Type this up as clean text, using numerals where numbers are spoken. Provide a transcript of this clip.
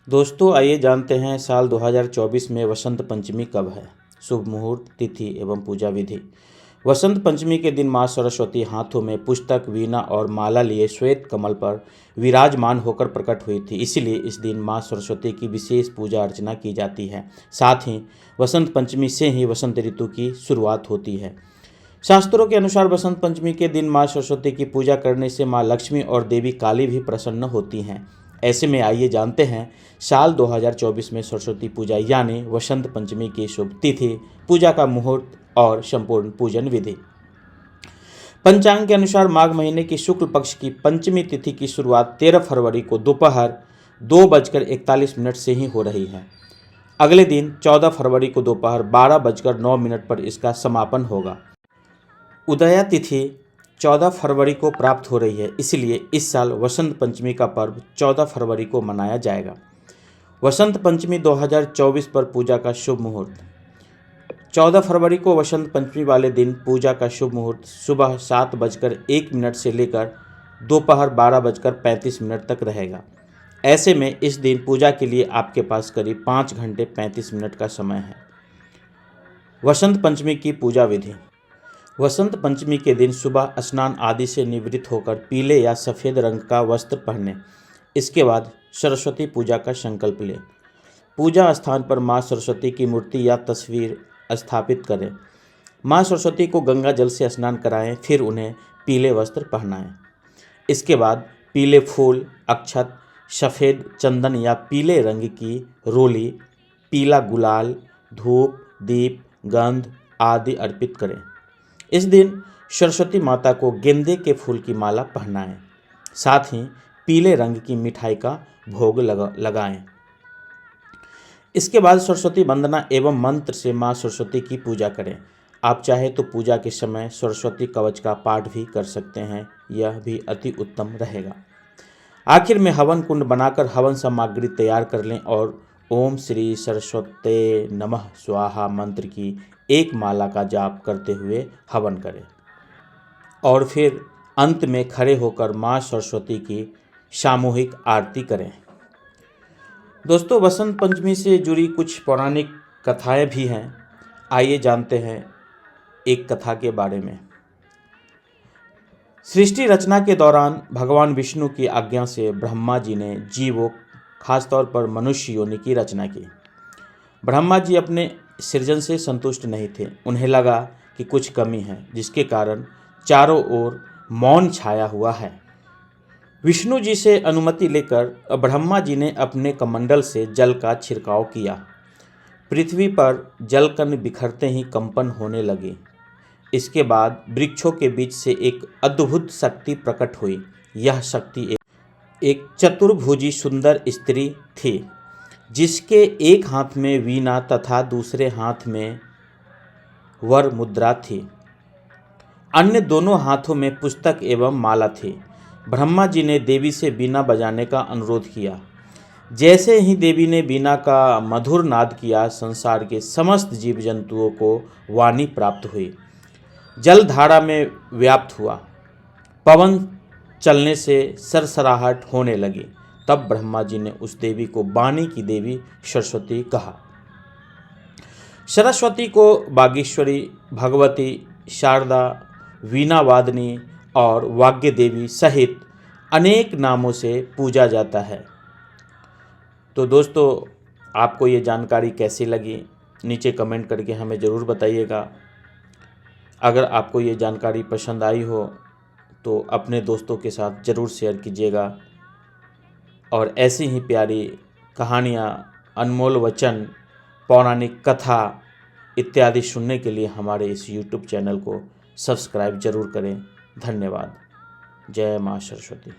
दोस्तों आइए जानते हैं साल 2024 में वसंत पंचमी कब है। शुभ मुहूर्त, तिथि एवं पूजा विधि। वसंत पंचमी के दिन माँ सरस्वती हाथों में पुस्तक, वीणा और माला लिए श्वेत कमल पर विराजमान होकर प्रकट हुई थी। इसलिए इस दिन माँ सरस्वती की विशेष पूजा अर्चना की जाती है। साथ ही वसंत पंचमी से ही वसंत ऋतु की शुरुआत होती है। शास्त्रों के अनुसार वसंत पंचमी के दिन माँ सरस्वती की पूजा करने से माँ लक्ष्मी और देवी काली भी प्रसन्न होती हैं। ऐसे में आइए जानते हैं साल 2024 में सरस्वती पूजा यानी वसंत पंचमी की शुभ तिथि, पूजा का मुहूर्त और संपूर्ण पूजन विधि। पंचांग के अनुसार माघ महीने की शुक्ल पक्ष की पंचमी तिथि की शुरुआत 13 फरवरी को दोपहर 2:41 से ही हो रही है। अगले दिन 14 फरवरी को दोपहर 12:09 पर इसका समापन होगा। उदया तिथि 14 फरवरी को प्राप्त हो रही है, इसलिए इस साल वसंत पंचमी का पर्व 14 फरवरी को मनाया जाएगा। वसंत पंचमी 2024 पर पूजा का शुभ मुहूर्त। 14 फरवरी को वसंत पंचमी वाले दिन पूजा का शुभ मुहूर्त सुबह 7:01 से लेकर दोपहर 12:35 तक रहेगा। ऐसे में इस दिन पूजा के लिए आपके पास करीब 5 घंटे 35 मिनट का समय है। वसंत पंचमी की पूजा विधि। वसंत पंचमी के दिन सुबह स्नान आदि से निवृत्त होकर पीले या सफ़ेद रंग का वस्त्र पहने। इसके बाद सरस्वती पूजा का संकल्प लें। पूजा स्थान पर माँ सरस्वती की मूर्ति या तस्वीर स्थापित करें। माँ सरस्वती को गंगा जल से स्नान कराएं, फिर उन्हें पीले वस्त्र पहनाएं। इसके बाद पीले फूल, अक्षत, सफ़ेद चंदन या पीले रंग की रोली, पीला गुलाल, धूप, दीप, गंध आदि अर्पित करें। इस दिन सरस्वती माता को गेंदे के फूल की माला पहनाएं। साथ ही पीले रंग की मिठाई का भोग लगाएं। इसके बाद सरस्वती वंदना एवं मंत्र से माँ सरस्वती की पूजा करें। आप चाहे तो पूजा के समय सरस्वती कवच का पाठ भी कर सकते हैं, यह भी अति उत्तम रहेगा। आखिर में हवन कुंड बनाकर हवन सामग्री तैयार कर लें और ओम श्री सरस्वते नमः स्वाहा मंत्र की एक माला का जाप करते हुए हवन करें और फिर अंत में खड़े होकर माँ सरस्वती की सामूहिक आरती करें। दोस्तों वसंत पंचमी से जुड़ी कुछ पौराणिक कथाएं भी हैं। आइए जानते हैं एक कथा के बारे में। सृष्टि रचना के दौरान भगवान विष्णु की आज्ञा से ब्रह्मा जी ने जीवों, खासतौर पर मनुष्य योनि की रचना की। ब्रह्मा जी अपने सृजन से संतुष्ट नहीं थे। उन्हें लगा कि कुछ कमी है, जिसके कारण चारों ओर मौन छाया हुआ है। विष्णु जी से अनुमति लेकर ब्रह्मा जी ने अपने कमंडल से जल का छिड़काव किया। पृथ्वी पर जलकण बिखरते ही कंपन होने लगे। इसके बाद वृक्षों के बीच से एक अद्भुत शक्ति प्रकट हुई। यह शक्ति एक चतुर्भुजी सुंदर स्त्री थी, जिसके एक हाथ में वीणा तथा दूसरे हाथ में वर मुद्रा थी। अन्य दोनों हाथों में पुस्तक एवं माला थी। ब्रह्मा जी ने देवी से वीणा बजाने का अनुरोध किया। जैसे ही देवी ने वीणा का मधुर नाद किया, संसार के समस्त जीव जंतुओं को वाणी प्राप्त हुई। जल धारा में व्याप्त हुआ। पवन चलने से सरसराहट होने लगी। तब ब्रह्मा जी ने उस देवी को वाणी की देवी सरस्वती कहा। सरस्वती को बागेश्वरी, भगवती, शारदा, वीणावादिनी और वाग्य देवी सहित अनेक नामों से पूजा जाता है। तो दोस्तों आपको ये जानकारी कैसी लगी, नीचे कमेंट करके हमें ज़रूर बताइएगा। अगर आपको ये जानकारी पसंद आई हो तो अपने दोस्तों के साथ ज़रूर शेयर कीजिएगा और ऐसी ही प्यारी कहानियाँ, अनमोल वचन, पौराणिक कथा इत्यादि सुनने के लिए हमारे इस YouTube चैनल को सब्सक्राइब जरूर करें। धन्यवाद। जय माँ सरस्वती।